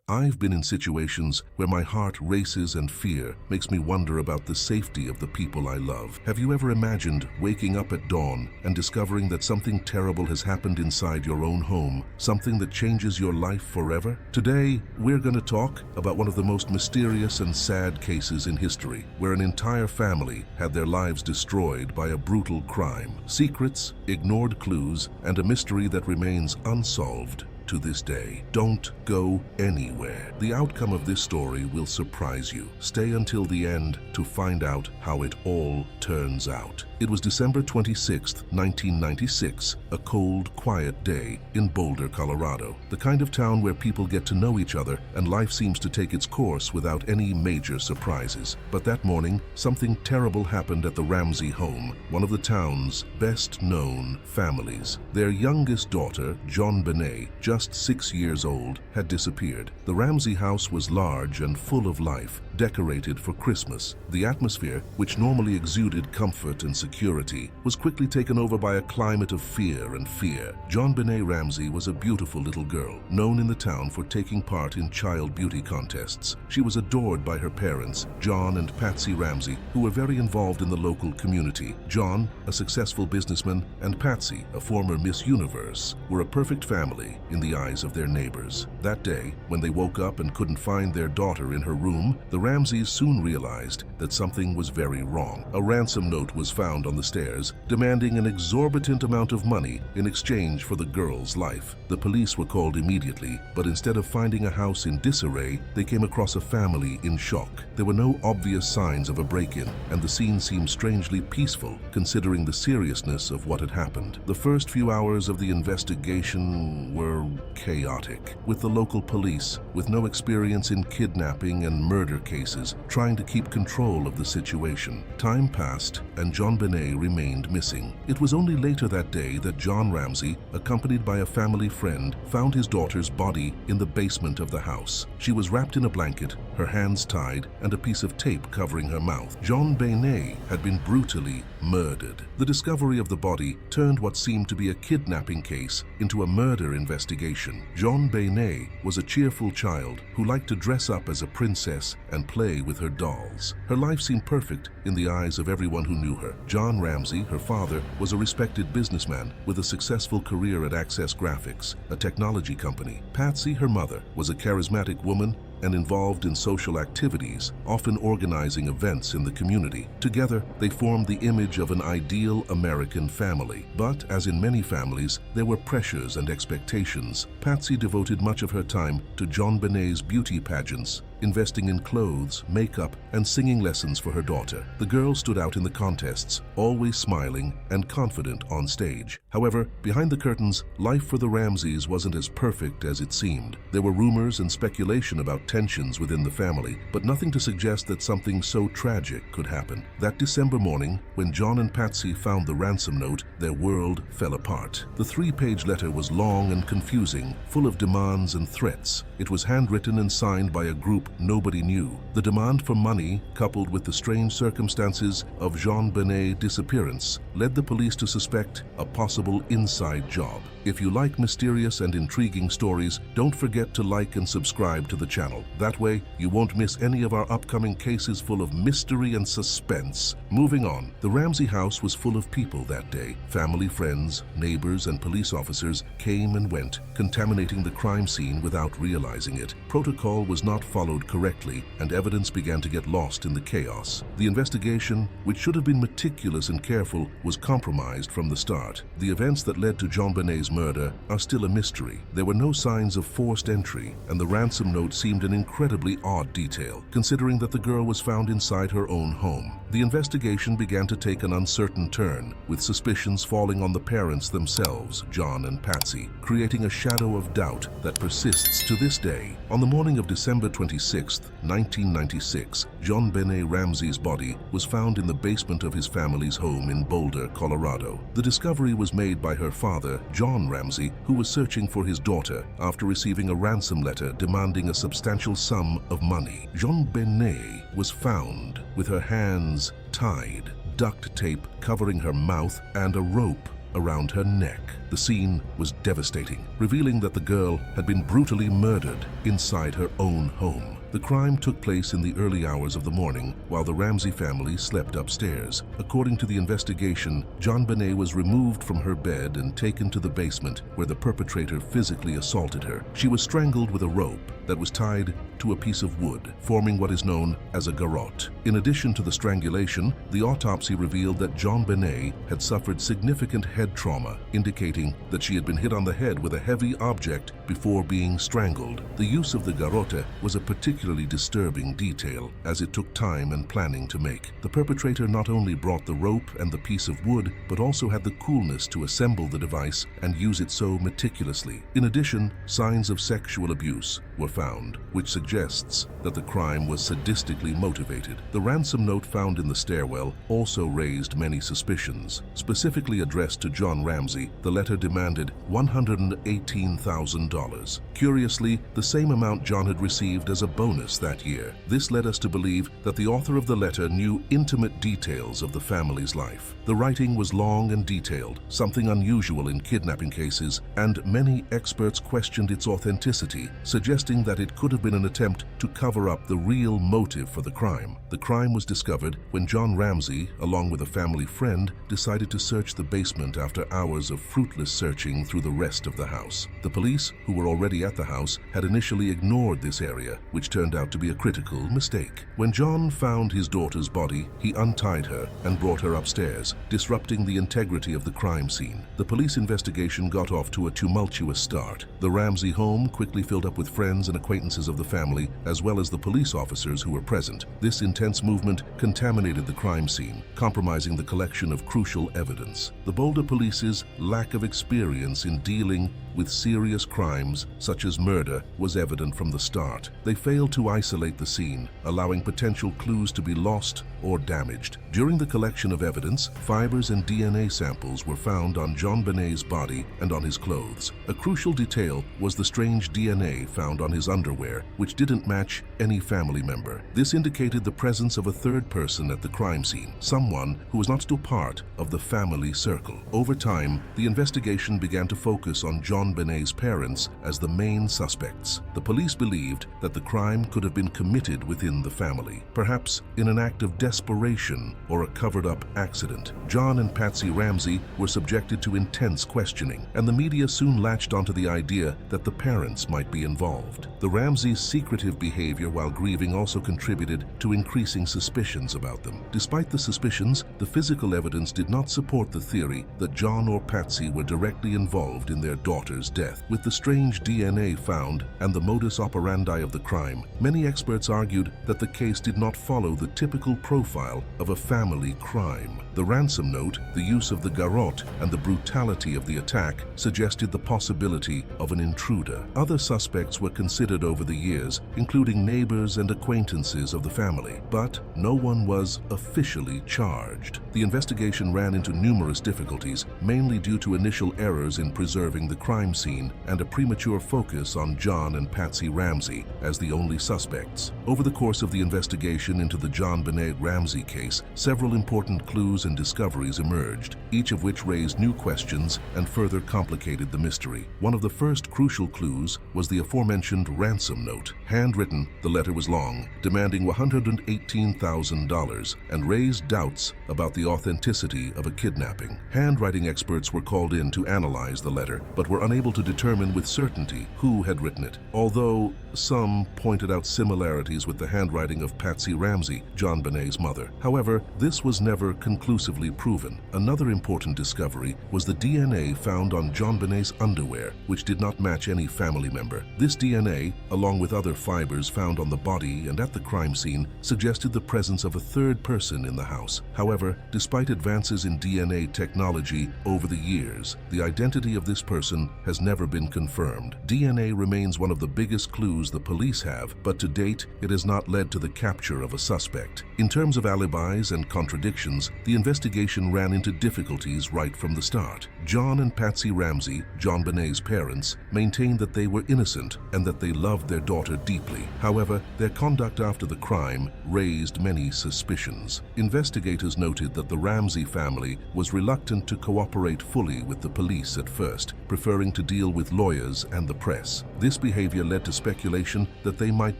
I've been in situations where my heart races and fear makes me wonder about the safety of the people I love. Have you ever imagined waking up at dawn and discovering that something terrible has happened inside your own home, something that changes your life forever? Today, we're going to talk about one of the most mysterious and sad cases in history, where an entire family had their lives destroyed by a brutal crime. Secrets, ignored clues, and a mystery that remains unsolved to this day. Don't go anywhere. The outcome of this story will surprise you. Stay until the end to find out how it all turns out. It was December 26, 1996, a cold, quiet day in Boulder, Colorado. The kind of town where people get to know each other and life seems to take its course without any major surprises. But that morning, something terrible happened at the Ramsey home, one of the town's best-known families. Their youngest daughter, JonBenét, just 6 years old, had disappeared. The Ramsey house was large and full of life, decorated for Christmas. The atmosphere, which normally exuded comfort and security, was quickly taken over by a climate of fear and fear. JonBenét Ramsey was a beautiful little girl, known in the town for taking part in child beauty contests. She was adored by her parents, John and Patsy Ramsey, who were very involved in the local community. John, a successful businessman, and Patsy, a former Miss Universe, were a perfect family in the eyes of their neighbors. That day, when they woke up and couldn't find their daughter in her room, the Ramseys soon realized that something was very wrong. A ransom note was found on the stairs, demanding an exorbitant amount of money in exchange for the girl's life. The police were called immediately, but instead of finding a house in disarray, they came across a family in shock. There were no obvious signs of a break-in, and the scene seemed strangely peaceful, considering the seriousness of what had happened. The first few hours of the investigation were chaotic, with the local police, with no experience in kidnapping and murder cases, trying to keep control of the situation. Time passed, and JonBenét remained missing. It was only later that day that John Ramsey, accompanied by a family friend, found his daughter's body in the basement of the house. She was wrapped in a blanket, her hands tied, and a piece of tape covering her mouth. JonBenét had been brutally murdered. The discovery of the body turned what seemed to be a kidnapping case into a murder investigation. JonBenét was a cheerful child who liked to dress up as a princess and play with her dolls. Her life seemed perfect in the eyes of everyone who knew her. John Ramsey, her father, was a respected businessman with a successful career at Access Graphics, a technology company. Patsy, her mother, was a charismatic woman and involved in social activities, often organizing events in the community. Together, they formed the image of an ideal American family. But, as in many families, there were pressures and expectations. Patsy devoted much of her time to JonBenét's beauty pageants, investing in clothes, makeup, and singing lessons for her daughter. The girl stood out in the contests, always smiling and confident on stage. However, behind the curtains, life for the Ramseys wasn't as perfect as it seemed. There were rumors and speculation about tensions within the family, but nothing to suggest that something so tragic could happen. That December morning, when John and Patsy found the ransom note, their world fell apart. The 3-page letter was long and confusing, full of demands and threats. It was handwritten and signed by a group nobody knew. The demand for money, coupled with the strange circumstances of JonBenét's disappearance, led the police to suspect a possible inside job. If you like mysterious and intriguing stories, don't forget to like and subscribe to the channel. That way, you won't miss any of our upcoming cases full of mystery and suspense. Moving on, the Ramsey house was full of people that day. Family, friends, neighbors, and police officers came and went, contaminating the crime scene without realizing it. Protocol was not followed correctly, and evidence began to get lost in the chaos. The investigation, which should have been meticulous and careful, was compromised from the start. The events that led to JonBenét's murder are still a mystery. There were no signs of forced entry, and the ransom note seemed an incredibly odd detail, considering that the girl was found inside her own home. The investigation began to take an uncertain turn, with suspicions falling on the parents themselves, John and Patsy, creating a shadow of doubt that persists to this day. On the morning of December 26, 1996, JonBenét Ramsey's body was found in the basement of his family's home in Boulder, Colorado. The discovery was made by her father, John Ramsey, who was searching for his daughter after receiving a ransom letter demanding a substantial sum of money. JonBenét was found with her hands tied, duct tape covering her mouth, and a rope around her neck. The scene was devastating, revealing that the girl had been brutally murdered inside her own home. The crime took place in the early hours of the morning while the Ramsey family slept upstairs. According to the investigation, JonBenét was removed from her bed and taken to the basement where the perpetrator physically assaulted her. She was strangled with a rope that was tied to a piece of wood, forming what is known as a garrote. In addition to the strangulation, the autopsy revealed that JonBenét had suffered significant head trauma, indicating that she had been hit on the head with a heavy object before being strangled. The use of the garrote was a particularly disturbing detail, as it took time and planning to make. The perpetrator not only brought the rope and the piece of wood, but also had the coolness to assemble the device and use it so meticulously. In addition, signs of sexual abuse were found, which suggests that the crime was sadistically motivated. The ransom note found in the stairwell also raised many suspicions. Specifically addressed to John Ramsey, the letter demanded $118,000. Curiously, the same amount John had received as a bonus that year. This led us to believe that the author of the letter knew intimate details of the family's life. The writing was long and detailed, something unusual in kidnapping cases, and many experts questioned its authenticity, suggesting that it could have been an attempt to cover up the real motive for the crime. The crime was discovered when John Ramsey, along with a family friend, decided to search the basement after hours of fruitless searching through the rest of the house. The police, who were already at the house, had initially ignored this area, which turned out to be a critical mistake. When John found his daughter's body, he untied her and brought her upstairs, disrupting the integrity of the crime scene. The police investigation got off to a tumultuous start. The Ramsey home quickly filled up with friends and acquaintances of the family, as well as the police officers who were present. This intense movement contaminated the crime scene, compromising the collection of crucial evidence. The Boulder police's lack of experience in dealing with serious crimes such as murder was evident from the start. They failed to isolate the scene, allowing potential clues to be lost or damaged. During the collection of evidence, fibers and DNA samples were found on JonBenét's body and on his clothes. A crucial detail was the strange DNA found on his underwear, which didn't match any family member. This indicated the presence of a third person at the crime scene, someone who was not still part of the family circle. Over time, the investigation began to focus on JonBenét's parents as the main suspects. The police believed that the crime could have been committed within the family, perhaps in an act of desperation or a covered-up accident. John and Patsy Ramsey were subjected to intense questioning, and the media soon latched onto the idea that the parents might be involved. The Ramseys' secretive behavior while grieving also contributed to increasing suspicions about them. Despite the suspicions, the physical evidence did not support the theory that John or Patsy were directly involved in their daughter's death. With the strange DNA found and the modus operandi of the crime, many experts argued that the case did not follow the typical profile of a family crime. The ransom note, the use of the garrote, and the brutality of the attack suggested the possibility of an intruder. Other suspects were considered over the years, including neighbors and acquaintances of the family, but no one was officially charged. The investigation ran into numerous difficulties, mainly due to initial errors in preserving the crime scene and a premature focus on John and Patsy Ramsey as the only suspects. Over the course of the investigation into the JonBenét Ramsey case, several important clues and discoveries emerged, each of which raised new questions and further complicated the mystery. One of the first crucial clues was the aforementioned ransom note. Handwritten, the letter was long, demanding $118,000, and raised doubts about the authenticity of a kidnapping. Handwriting experts were called in to analyze the letter, but were unable to determine with certainty who had written it, although some pointed out similarities with the handwriting of Patsy Ramsey, JonBenét's mother. However, this was never conclusively proven. Another important discovery was the DNA found on JonBenét's underwear, which did not match any family member. This DNA, along with other fibers found on the body and at the crime scene, suggested the presence of a third person in the house. However, despite advances in DNA technology over the years, the identity of this person has never been confirmed. DNA remains one of the biggest clues the police have, but to date, it has not led to the capture of a suspect. In terms of alibis and contradictions, the investigation ran into difficulties right from the start. John and Patsy Ramsey, JonBenét's parents, maintained that they were innocent and that they loved their daughter deeply. However, their conduct after the crime raised many suspicions. Investigators noted that the Ramsey family was reluctant to cooperate fully with the police at first, preferring to deal with lawyers and the press. This behavior led to speculation that they might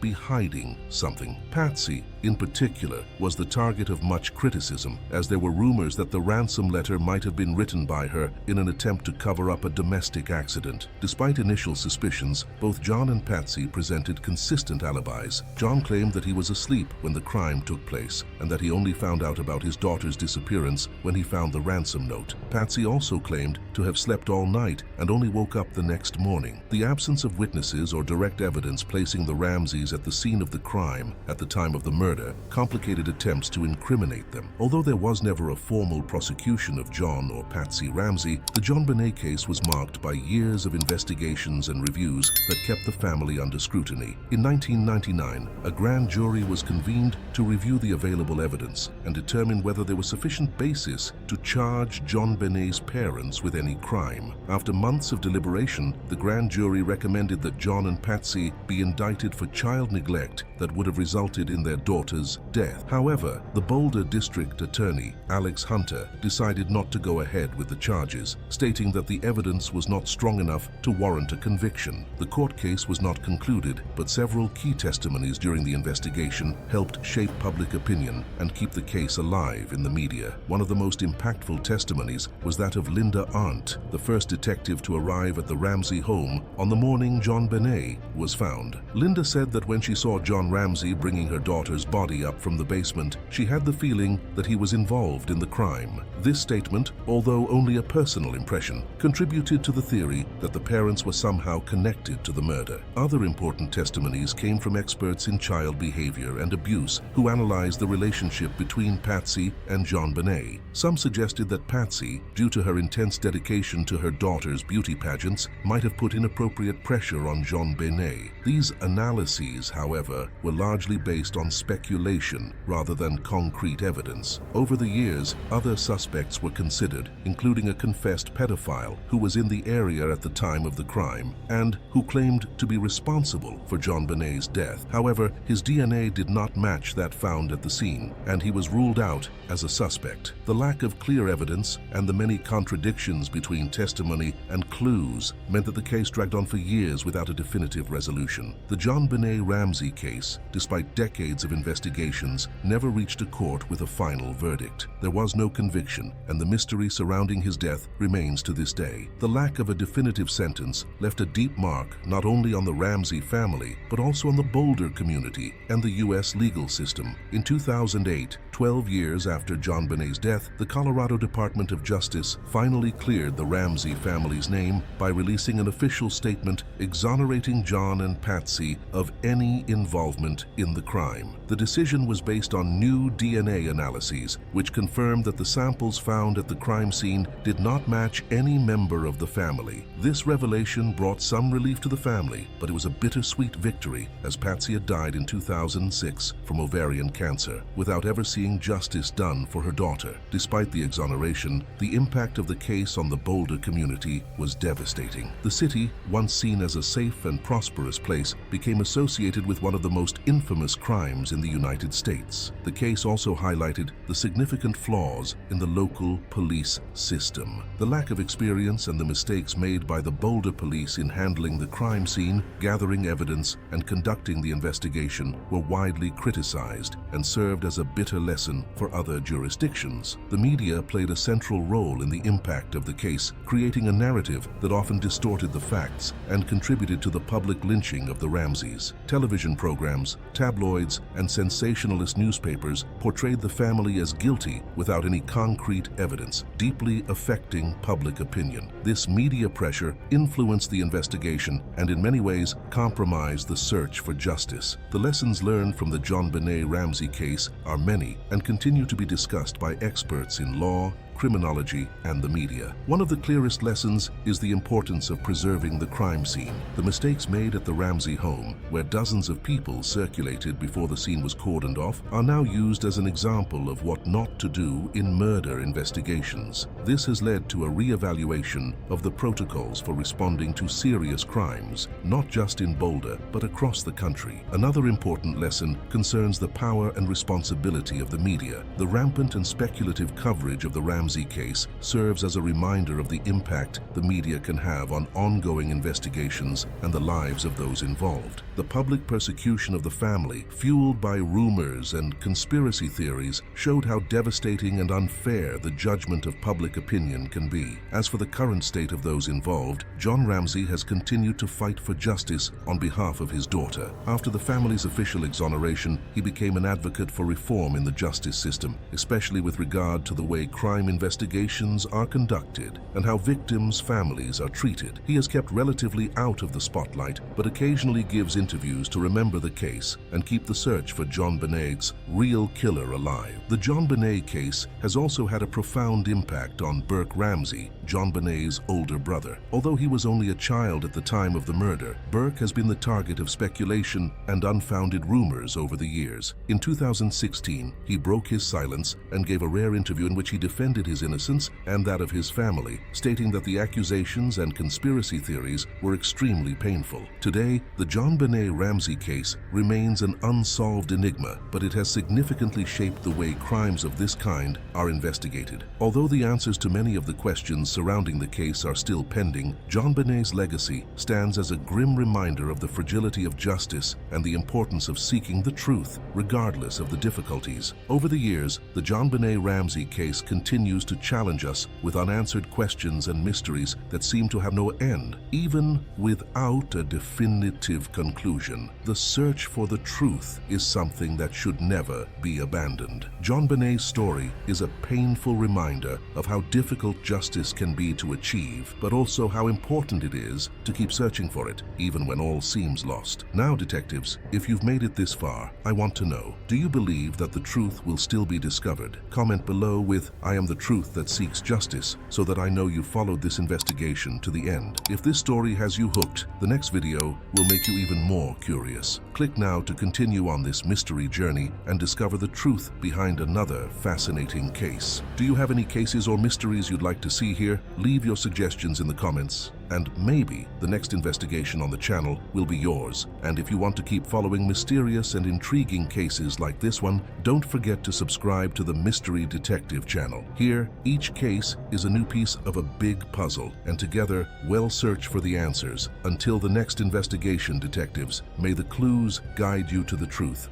be hiding something. Patsy, in particular, was the target of much criticism, as there were rumors that the ransom letter might have been written by her in an attempt to cover up a domestic accident. Despite initial suspicions, both John and Patsy presented consistent alibis. John claimed that he was asleep when the crime took place, and that he only found out about his daughter's disappearance when he found the ransom note. Patsy also claimed to have slept all night and only woke up the next morning. The absence of witnesses or direct evidence placing the Ramseys at the scene of the crime at the time of the murder complicated attempts to incriminate them. Although there was never a formal prosecution of John or Patsy Ramsey, the JonBenét case was marked by years of investigations and reviews that kept the family under scrutiny. In 1999, a grand jury was convened to review the available evidence and determine whether there was sufficient basis to charge JonBenét's parents with any crime. After months of deliberation, the grand jury recommended that John and Patsy be indicted for child neglect that would have resulted in their daughter's death. However, the Boulder District Attorney, Alex Hunter, decided not to go ahead with the charges, stating that the evidence was not strong enough to warrant a conviction. The court case was not concluded, but several key testimonies during the investigation helped shape public opinion and keep the case alive in the media. One of the most impactful testimonies was that of Linda Arndt, the first detective to arrive at the Ramsey home on the morning JonBenét was found. Linda said that when she saw John Ramsey bringing her daughter's body up from the basement, she had the feeling that he was involved in the crime. This statement, although only a personal impression, contributed to the theory that the parents were somehow connected to the murder. Other important testimonies came from experts in child behavior and abuse who analyzed the relationship between Patsy and JonBenét. Some suggested that Patsy, due to her intense dedication to her daughter's beauty pageants, might have put inappropriate pressure on JonBenét. These analyses, however, were largely based on speculation rather than concrete evidence. Over the years, other suspects were considered, including a confessed pedophile who was in the area at the time of the crime and who claimed to be responsible for JonBenét's death. However, his DNA did not match that found at the scene, and he was ruled out as a suspect. The lack of clear evidence and the many contradictions between testimony and clues meant that the case dragged on for years without a definitive resolution. The JonBenét Ramsey case, despite decades of investigations, never reached a court with a final verdict. There was no conviction, and the mystery surrounding his death remains to this day. The lack of a definitive sentence left a deep mark not only on the Ramsey family, but also on the Boulder community and the U.S. legal system. In 2008, 12 years after JonBenét's death, the Colorado Department of Justice finally cleared the Ramsey family's name by releasing an official statement exonerating John and Patsy of any involvement in the crime. The decision was based on new DNA analyses, which confirmed that the samples found at the crime scene did not match any member of the family. This revelation brought some relief to the family, but it was a bittersweet victory, as Patsy had died in 2006 from ovarian cancer, without ever seeing justice done for her daughter. Despite the exoneration, the impact of the case on the Boulder community was devastating. The city, once seen as a safe and prosperous place, became associated with one of the most infamous crimes in the United States. The case also highlighted the significant flaws in the local police system. The lack of experience and the mistakes made by the Boulder police in handling the crime scene, gathering evidence, and conducting the investigation were widely criticized and served as a bitter lesson for other jurisdictions. The media played a central role in the impact of the case, creating a narrative that often distorted the facts and contributed to the public lynching of the Ramseys. Television programs, tabloids, and sensationalist newspapers portrayed the family as guilty without any concrete evidence, deeply affecting public opinion. This media pressure influenced the investigation and in many ways compromised the search for justice. The lessons learned from the JonBenét Ramsey case are many and continue to be discussed by experts in law, criminology and the media. One of the clearest lessons is the importance of preserving the crime scene. The mistakes made at the Ramsey home, where dozens of people circulated before the scene was cordoned off, are now used as an example of what not to do in murder investigations. This has led to a re-evaluation of the protocols for responding to serious crimes, not just in Boulder, but across the country. Another important lesson concerns the power and responsibility of the media. The rampant and speculative coverage of the Ramsey case serves as a reminder of the impact the media can have on ongoing investigations and the lives of those involved. The public persecution of the family, fueled by rumors and conspiracy theories, showed how devastating and unfair the judgment of public opinion can be. As for the current state of those involved, John Ramsey has continued to fight for justice on behalf of his daughter. After the family's official exoneration, he became an advocate for reform in the justice system, especially with regard to the way crime investigations are conducted and how victims' families are treated. He has kept relatively out of the spotlight, but occasionally gives interviews to remember the case and keep the search for JonBenét's real killer alive. The JonBenét case has also had a profound impact on Burke Ramsey, JonBenét's older brother. Although he was only a child at the time of the murder, Burke has been the target of speculation and unfounded rumors over the years. In 2016, he broke his silence and gave a rare interview in which he defended his innocence and that of his family, stating that the accusations and conspiracy theories were extremely painful. Today, the JonBenét Ramsey case remains an unsolved enigma, but it has significantly shaped the way crimes of this kind are investigated. Although the answers to many of the questions surrounding the case are still pending, JonBenét's legacy stands as a grim reminder of the fragility of justice and the importance of seeking the truth, regardless of the difficulties. Over the years, the JonBenét Ramsey case continues to challenge us with unanswered questions and mysteries that seem to have no end. Even without a definitive conclusion, the search for the truth is something that should never be abandoned. JonBenét's story is a painful reminder of how difficult justice can be to achieve, but also how important it is to keep searching for it, even when all seems lost. Now, detectives, if you've made it this far, I want to know, do you believe that the truth will still be discovered? Comment below with, "I am the truth that seeks justice," so that I know you followed this investigation to the end. If this story has you hooked, the next video will make you even more curious. Click now to continue on this mystery journey and discover the truth behind another fascinating case. Do you have any cases or mysteries you'd like to see here? Leave your suggestions in the comments, and maybe the next investigation on the channel will be yours. And if you want to keep following mysterious and intriguing cases like this one, don't forget to subscribe to the Mystery Detective channel. Here, each case is a new piece of a big puzzle, and together we'll search for the answers. Until the next investigation, detectives, may the clues guide you to the truth.